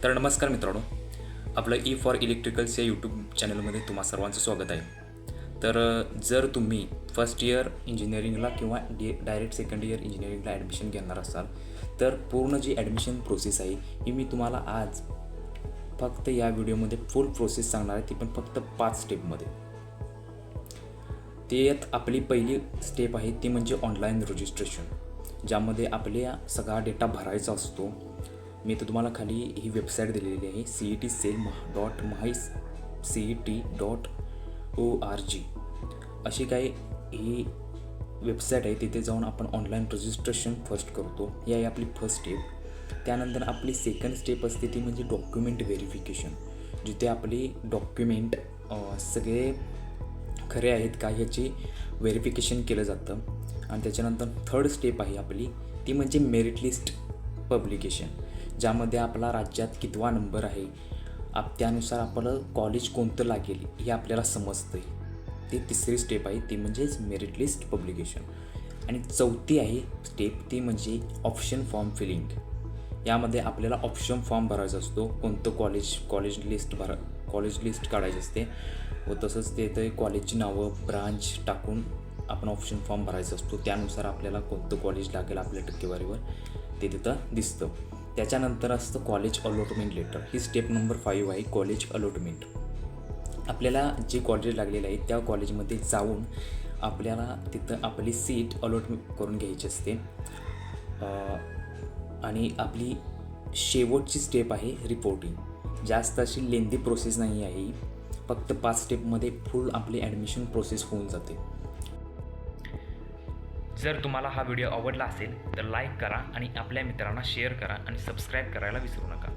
तर नमस्कार मित्रांनो, आपलं ई फॉर इलेक्ट्रिकल्स या यूट्यूब चॅनलमध्ये तुम्हा सर्वांचं स्वागत आहे. तर जर तुम्ही फर्स्ट इयर इंजिनिअरिंगला किंवा डायरेक्ट सेकंड इयर इंजिनिअरिंगला ॲडमिशन घेणार असाल तर पूर्ण जी ॲडमिशन प्रोसेस आहे ही मी तुम्हाला आज फक्त या व्हिडिओमध्ये फुल प्रोसेस सांगणार आहे, ती पण फक्त 5 स्टेपमध्ये. ते यात आपली पहिली स्टेप आहे ती म्हणजे ऑनलाईन रजिस्ट्रेशन, ज्यामध्ये आपल्या सगळा डेटा भरायचा असतो. मी तर तुम्हाला खाली ही वेबसाईट दिलेली आहे CETSEL.myCET.org अशी काही ही वेबसाईट आहे. तिथे जाऊन आपण ऑनलाईन रजिस्ट्रेशन फर्स्ट करतो. ही आहे आपली फर्स्ट स्टेप. त्यानंतर आपली सेकंड स्टेप असते ती म्हणजे डॉक्युमेंट व्हेरिफिकेशन, जिथे आपली डॉक्युमेंट सगळे खरे आहेत का ह्याची व्हेरिफिकेशन केलं जातं. आणि त्याच्यानंतर थर्ड स्टेप आहे आपली ती म्हणजे मेरिट लिस्ट पब्लिकेशन, ज्यामध्ये आपला राज्यात कितवा नंबर आहे त्यानुसार आपलं कॉलेज कोणतं लागेल हे आपल्याला समजतं. ती तिसरी स्टेप आहे ती म्हणजेच मेरिट लिस्ट पब्लिकेशन. आणि चौथी आहे स्टेप ती म्हणजे ऑप्शन फॉर्म फिलिंग. यामध्ये आपल्याला ऑप्शन फॉर्म भरायचा असतो. कोणतं कॉलेज लिस्ट काढायची असते व तसंच ते कॉलेजची नावं ब्रांच टाकून आपण ऑप्शन फॉर्म भरायचा असतो. त्यानुसार आपल्याला कोणतं कॉलेज लागेल आपल्या टक्केवारीवर ते तिथं दिसतं. त्याच्यानंतर असतं कॉलेज अलॉटमेंट लेटर. ही स्टेप नंबर 5 आहे, कॉलेज अलॉटमेंट. आपल्याला जे कॉलेज लागलेलं आहे त्या कॉलेजमध्ये जाऊन आपल्याला तिथं आपली सीट अलॉटमेंट करून घ्यायची असते. आणि आपली शेवटची स्टेप आहे रिपोर्टिंग. जास्त अशी लेंदी प्रोसेस नाही आहे, फक्त 5 स्टेपमध्ये फुल आपली ॲडमिशन प्रोसेस होऊन जाते. जर तुम्हाला हा व्हिडिओ आवडला असेल तर लाईक करा आणि आपल्या मित्रांना शेअर करा आणि सबस्क्राईब करायला विसरू नका.